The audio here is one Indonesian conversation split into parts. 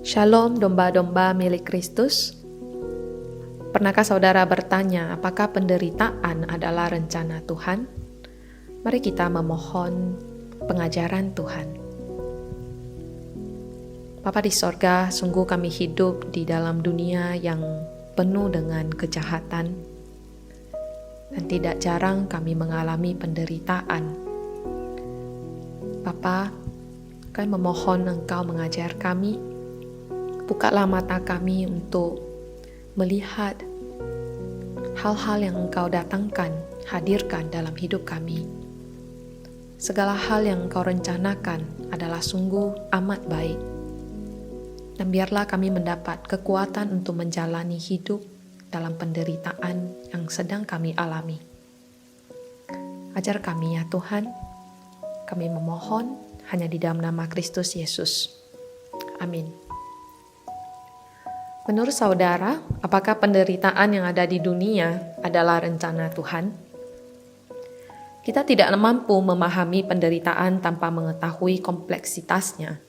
Shalom domba-domba milik Kristus. Pernahkah saudara bertanya, apakah penderitaan adalah rencana Tuhan? Mari kita memohon pengajaran Tuhan. Bapa di sorga, sungguh kami hidup di dalam dunia yang penuh dengan kejahatan, dan tidak jarang kami mengalami penderitaan. Bapa, kami memohon Engkau mengajar kami. Bukalah mata kami untuk melihat hal-hal yang Engkau datangkan, hadirkan dalam hidup kami. Segala hal yang Engkau rencanakan adalah sungguh amat baik. Dan biarlah kami mendapat kekuatan untuk menjalani hidup dalam penderitaan yang sedang kami alami. Ajar kami ya Tuhan, kami memohon hanya di dalam nama Kristus Yesus. Amin. Menurut saudara, apakah penderitaan yang ada di dunia adalah rencana Tuhan? Kita tidak mampu memahami penderitaan tanpa mengetahui kompleksitasnya.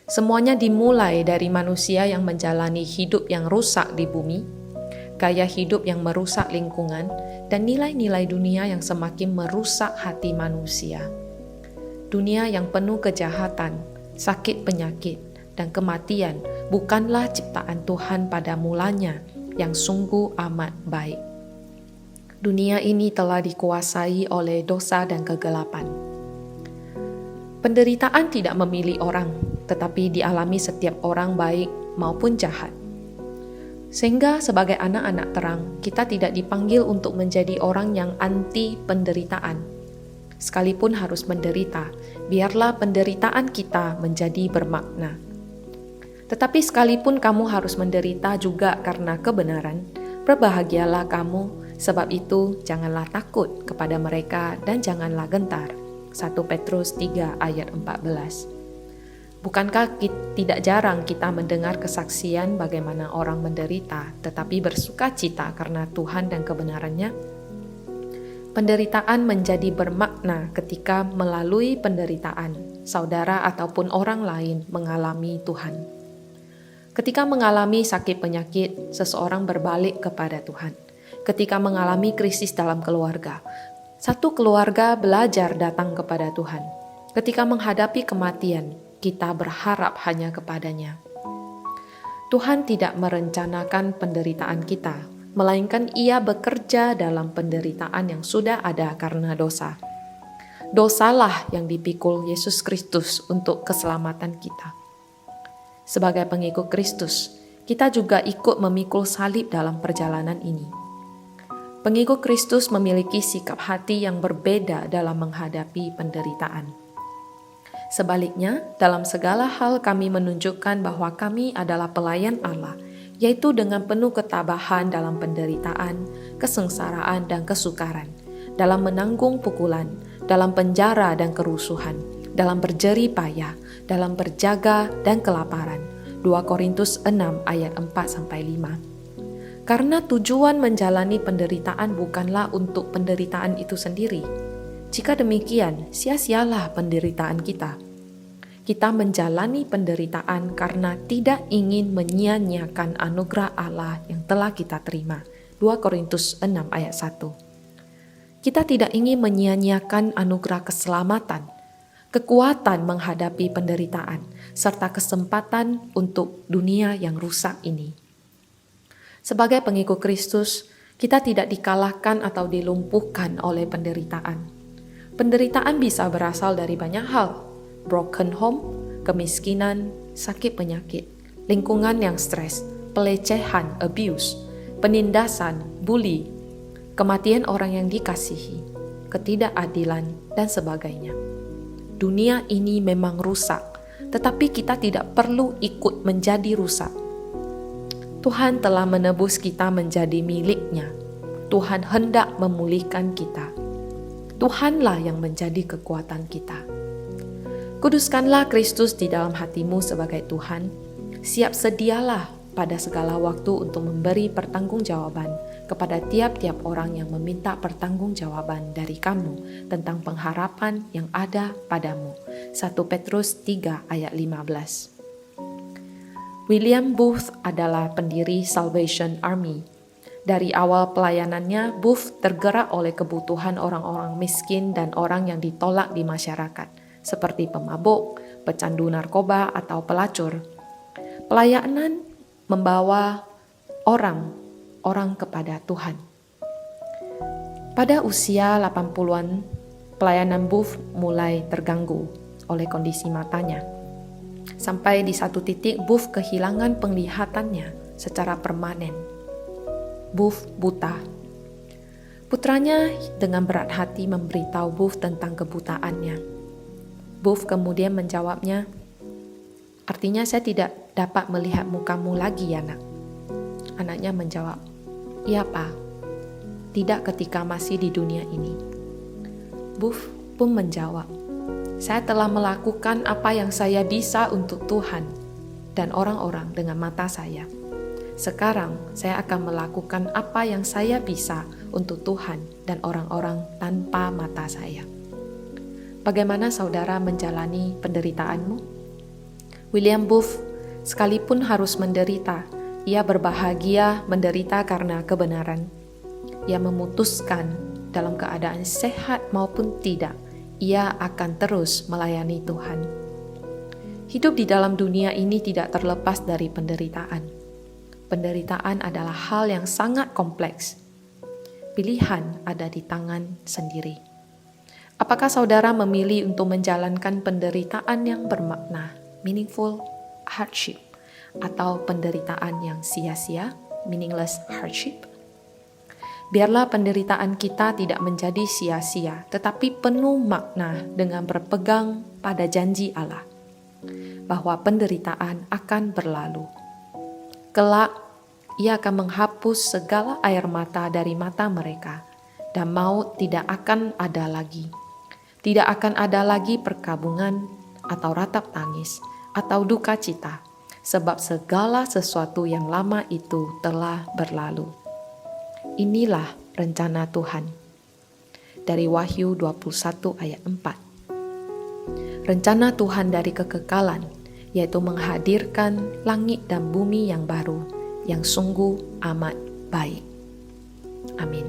Semuanya dimulai dari manusia yang menjalani hidup yang rusak di bumi, gaya hidup yang merusak lingkungan, dan nilai-nilai dunia yang semakin merusak hati manusia. Dunia yang penuh kejahatan, sakit penyakit, dan kematian bukanlah ciptaan Tuhan pada mulanya yang sungguh amat baik. Dunia ini telah dikuasai oleh dosa dan kegelapan. Penderitaan tidak memilih orang, tetapi dialami setiap orang baik maupun jahat. Sehingga sebagai anak-anak terang, kita tidak dipanggil untuk menjadi orang yang anti penderitaan. Sekalipun harus menderita, biarlah penderitaan kita menjadi bermakna. Tetapi sekalipun kamu harus menderita juga karena kebenaran, berbahagialah kamu, sebab itu janganlah takut kepada mereka dan janganlah gentar. 1 Petrus 3 ayat 14. Bukankah tidak jarang kita mendengar kesaksian bagaimana orang menderita, tetapi bersukacita karena Tuhan dan kebenarannya? Penderitaan menjadi bermakna ketika melalui penderitaan, saudara ataupun orang lain mengalami Tuhan. Ketika mengalami sakit penyakit, seseorang berbalik kepada Tuhan. Ketika mengalami krisis dalam keluarga, satu keluarga belajar datang kepada Tuhan. Ketika menghadapi kematian, kita berharap hanya kepadanya. Tuhan tidak merencanakan penderitaan kita, melainkan Ia bekerja dalam penderitaan yang sudah ada karena dosa. Dosalah yang dipikul Yesus Kristus untuk keselamatan kita. Sebagai pengikut Kristus, kita juga ikut memikul salib dalam perjalanan ini. Pengikut Kristus memiliki sikap hati yang berbeda dalam menghadapi penderitaan. Sebaliknya, dalam segala hal kami menunjukkan bahwa kami adalah pelayan Allah, yaitu dengan penuh ketabahan dalam penderitaan, kesengsaraan, dan kesukaran, dalam menanggung pukulan, dalam penjara dan kerusuhan, dalam berjerih payah, dalam berjaga dan kelaparan. 2 Korintus 6 ayat 4-5. Karena tujuan menjalani penderitaan bukanlah untuk penderitaan itu sendiri. Jika demikian, sia-sialah penderitaan kita. Kita menjalani penderitaan karena tidak ingin menyia-nyiakan anugerah Allah yang telah kita terima. 2 Korintus 6 ayat 1. Kita tidak ingin menyia-nyiakan anugerah keselamatan, kekuatan menghadapi penderitaan, serta kesempatan untuk dunia yang rusak ini. Sebagai pengikut Kristus, kita tidak dikalahkan atau dilumpuhkan oleh penderitaan. Penderitaan bisa berasal dari banyak hal: broken home, kemiskinan, sakit penyakit, lingkungan yang stres, pelecehan, abuse, penindasan, bully, kematian orang yang dikasihi, ketidakadilan, dan sebagainya. Dunia ini memang rusak, tetapi kita tidak perlu ikut menjadi rusak. Tuhan telah menebus kita menjadi milik-Nya. Tuhan hendak memulihkan kita. Tuhanlah yang menjadi kekuatan kita. Kuduskanlah Kristus di dalam hatimu sebagai Tuhan. Siap sedialah pada segala waktu untuk memberi pertanggungjawaban kepada tiap-tiap orang yang meminta pertanggungjawaban dari kamu tentang pengharapan yang ada padamu. 1 Petrus 3 ayat 15. William Booth adalah pendiri Salvation Army. Dari awal pelayanannya, Booth tergerak oleh kebutuhan orang-orang miskin dan orang yang ditolak di masyarakat, seperti pemabuk, pecandu narkoba, atau pelacur. Pelayanan membawa orang kepada Tuhan. Pada usia 80-an, pelayanan Booth mulai terganggu oleh kondisi matanya. Sampai di satu titik Booth kehilangan penglihatannya secara permanen. Booth buta. Putranya dengan berat hati memberitahu Booth tentang kebutaannya. Booth kemudian menjawabnya, "Artinya saya tidak dapat melihat mukamu lagi ya nak?" Anaknya menjawab, "Iya Pak, tidak ketika masih di dunia ini." Booth pun menjawab, "Saya telah melakukan apa yang saya bisa untuk Tuhan dan orang-orang dengan mata saya. Sekarang saya akan melakukan apa yang saya bisa untuk Tuhan dan orang-orang tanpa mata saya." Bagaimana saudara menjalani penderitaanmu? William Booth sekalipun harus menderita, ia berbahagia menderita karena kebenaran. Ia memutuskan dalam keadaan sehat maupun tidak, ia akan terus melayani Tuhan. Hidup di dalam dunia ini tidak terlepas dari penderitaan. Penderitaan adalah hal yang sangat kompleks. Pilihan ada di tangan sendiri. Apakah saudara memilih untuk menjalankan penderitaan yang bermakna, meaningful hardship, atau penderitaan yang sia-sia, meaningless hardship? Biarlah penderitaan kita tidak menjadi sia-sia, tetapi penuh makna dengan berpegang pada janji Allah, bahwa penderitaan akan berlalu. Kelak, Ia akan menghapus segala air mata dari mata mereka, dan maut tidak akan ada lagi. Tidak akan ada lagi perkabungan, atau ratap tangis, atau duka cita, sebab segala sesuatu yang lama itu telah berlalu. Inilah rencana Tuhan. Dari Wahyu 21 ayat 4. Rencana Tuhan dari kekekalan, yaitu menghadirkan langit dan bumi yang baru, yang sungguh amat baik. Amin.